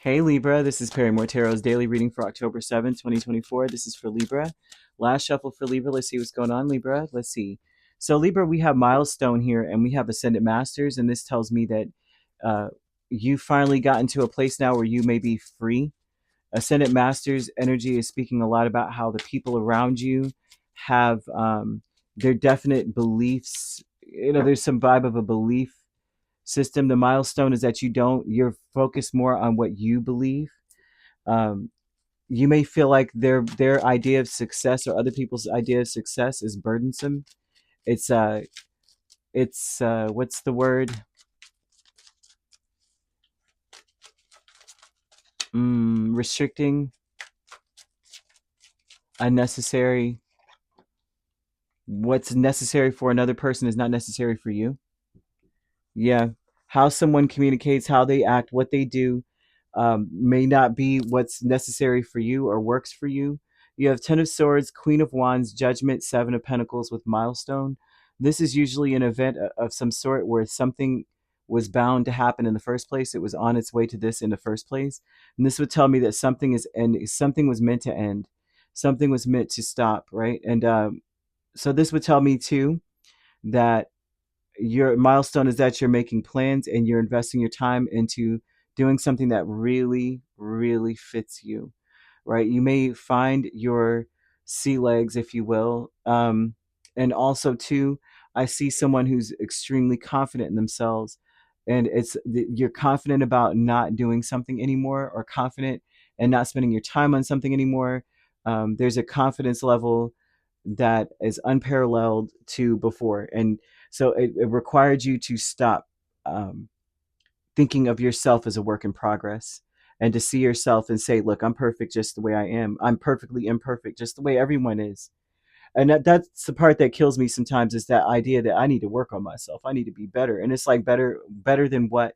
Hey Libra, this is Perrymore Tarot's daily reading for October 7th, 2024. This is for Libra. Last shuffle for Libra. Let's see what's going on, Libra. Let's see. So, Libra, we have Milestone here and we have Ascendant Masters, and this tells me that uh, you finally got into a place now where you may be free. Ascendant Masters energy is speaking a lot about how the people around you have their definite beliefs. There's some vibe of a belief system. The milestone is that you're focused more on what you believe. um, you may feel like their idea of success or other people's idea of success is burdensome. It's what's the word, restricting, unnecessary. What's necessary for another person is not necessary for you. Yeah. How someone communicates, how they act, what they do may not be what's necessary for you or works for you. You have Ten of Swords, Queen of Wands, Judgment, Seven of Pentacles with Milestone. This is usually an event of some sort where something was bound to happen in the first place. It was on its way to this in the first place. And this would tell me that something was meant to end. Something was meant to stop, right? And so this would tell me too that your milestone is that you're making plans and you're investing your time into doing something that really, really fits you, right? You may find your sea legs, if you will. And also, too, I see someone who's extremely confident in themselves. And you're confident about not doing something anymore, or confident and not spending your time on something anymore. There's a confidence level that is unparalleled to before. And so it required you to stop um, thinking of yourself as a work in progress, and to see yourself and say, look, I'm perfect just the way I am. I'm perfectly imperfect just the way everyone is. And that's the part that kills me sometimes, is that idea that I need to work on myself. I need to be better. And it's like, better than what?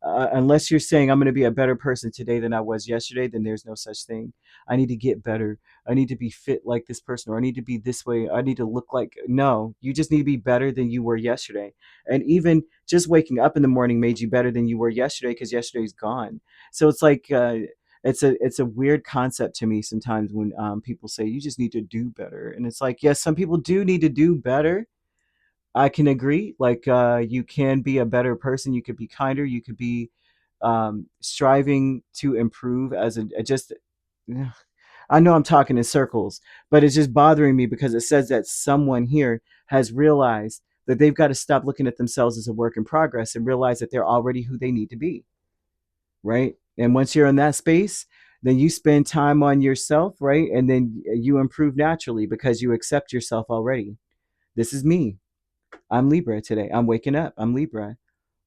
Unless you're saying I'm going to be a better person today than I was yesterday, then there's no such thing. I need to get better. I need to be fit like this person, or I need to be this way. I need to look like. No, you just need to be better than you were yesterday. And even just waking up in the morning made you better than you were yesterday, because yesterday's gone. So it's like, it's a weird concept to me sometimes when people say you just need to do better, and it's like, yes, some people do need to do better. I can agree. Like, you can be a better person. You could be kinder. You could be striving to improve as a just. I know I'm talking in circles, but it's just bothering me because it says that someone here has realized that they've got to stop looking at themselves as a work in progress and realize that they're already who they need to be, right? And once you're in that space, then you spend time on yourself, right? And then you improve naturally because you accept yourself already. This is me. I'm Libra today. I'm waking up. I'm Libra.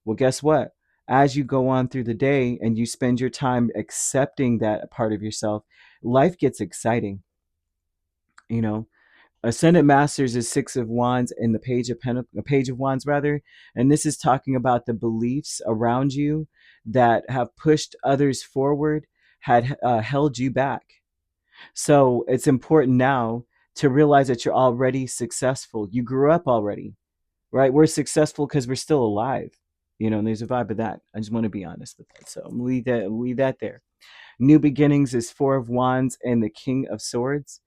Well, guess what? As you go on through the day and you spend your time accepting that part of yourself, life gets exciting. You know, Ascendant Masters is Six of Wands and the Page of Wands rather, and this is talking about the beliefs around you that have pushed others forward, had held you back. So it's important now to realize that you're already successful. You grew up already, right? We're successful because we're still alive, and there's a vibe of that. I just want to be honest with that. So I'm gonna leave that there. New beginnings is Four of Wands and the King of Swords.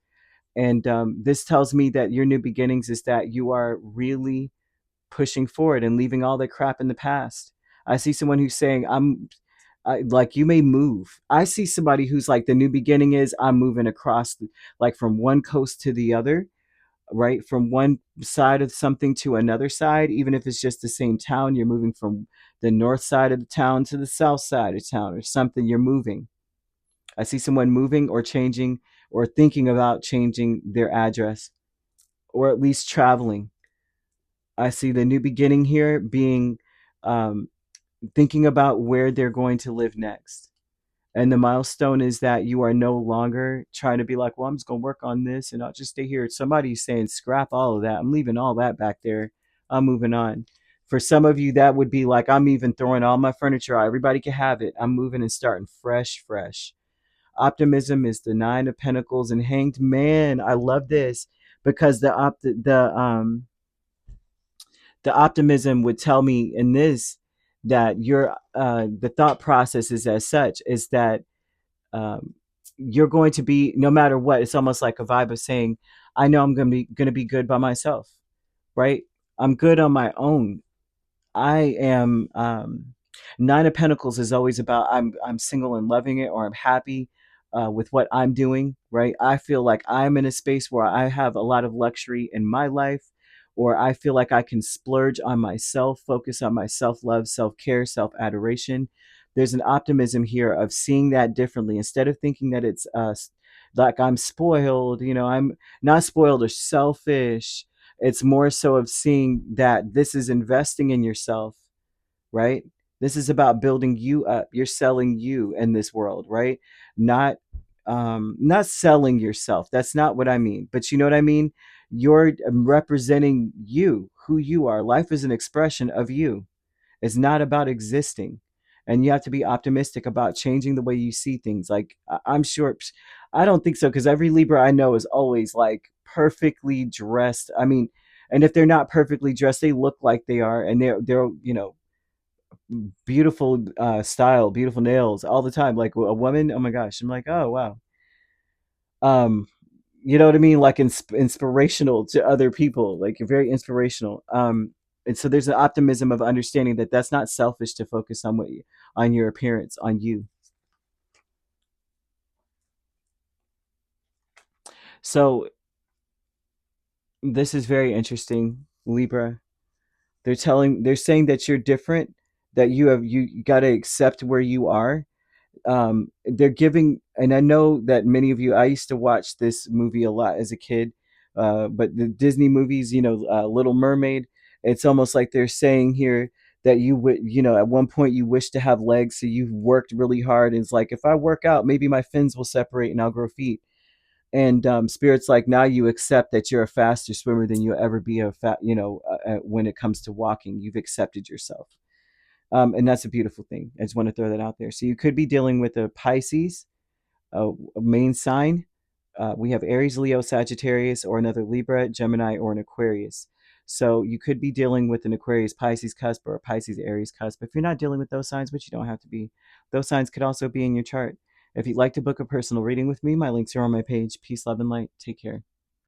And this tells me that your new beginnings is that you are really pushing forward and leaving all the crap in the past. I see someone who's saying, like, you may move. I see somebody who's like, the new beginning is I'm moving across, like, from one coast to the other, right? From one side of something to another side, even if it's just the same town, you're moving from the north side of the town to the south side of town or something. You're moving. I see someone moving or changing or thinking about changing their address, or at least traveling. I see the new beginning here being um, thinking about where they're going to live next. And the milestone is that you are no longer trying to be like, well, I'm just going to work on this and I'll just stay here. Somebody's saying, scrap all of that. I'm leaving all that back there. I'm moving on. For some of you, that would be like, I'm even throwing all my furniture out. Everybody can have it. I'm moving and starting fresh, fresh. Optimism is the Nine of Pentacles and Hanged Man. I love this because the optimism would tell me in this that your the thought process is as such is that um, you're going to be, no matter what, it's almost like a vibe of saying, I know I'm going to be good by myself, right? I'm good on my own. I am Nine of Pentacles is always about I'm single and loving it, or I'm happy with what I'm doing, right? I feel like I'm in a space where I have a lot of luxury in my life, or I feel like I can splurge on myself, focus on my self-love, self-care, self-adoration. There's an optimism here of seeing that differently instead of thinking that it's like I'm spoiled, I'm not spoiled or selfish. It's more so of seeing that this is investing in yourself, right? This is about building you up. You're selling you in this world, right? Not not selling yourself. That's not what I mean. But you know what I mean? You're representing you, who you are. Life is an expression of you. It's not about existing. And you have to be optimistic about changing the way you see things. Like I'm sure, I don't think so, because every Libra I know is always like perfectly dressed. I mean, and if they're not perfectly dressed, they look like they are, and they're beautiful style, beautiful nails all the time. Like a woman, oh my gosh, I'm like, oh wow. Um, you know what I mean? Like inspirational to other people. Like you're very inspirational. And so there's an optimism of understanding that that's not selfish to focus on on your appearance, on you. So this is very interesting, Libra. They're saying that you're different, that you got to accept where you are. They're giving, and I know that many of you, I used to watch this movie a lot as a kid, but the Disney movies, Little Mermaid, it's almost like they're saying here that you would, at one point you wish to have legs, so you've worked really hard, and it's like, if I work out, maybe my fins will separate and I'll grow feet. And Spirit's like, now you accept that you're a faster swimmer than you'll ever be when it comes to walking. You've accepted yourself. And that's a beautiful thing. I just want to throw that out there. So you could be dealing with a Pisces, a main sign. We have Aries, Leo, Sagittarius, or another Libra, Gemini, or an Aquarius. So you could be dealing with an Aquarius Pisces cusp or a Pisces Aries cusp. If you're not dealing with those signs, which you don't have to be, those signs could also be in your chart. If you'd like to book a personal reading with me, my links are on my page. Peace, love, and light. Take care.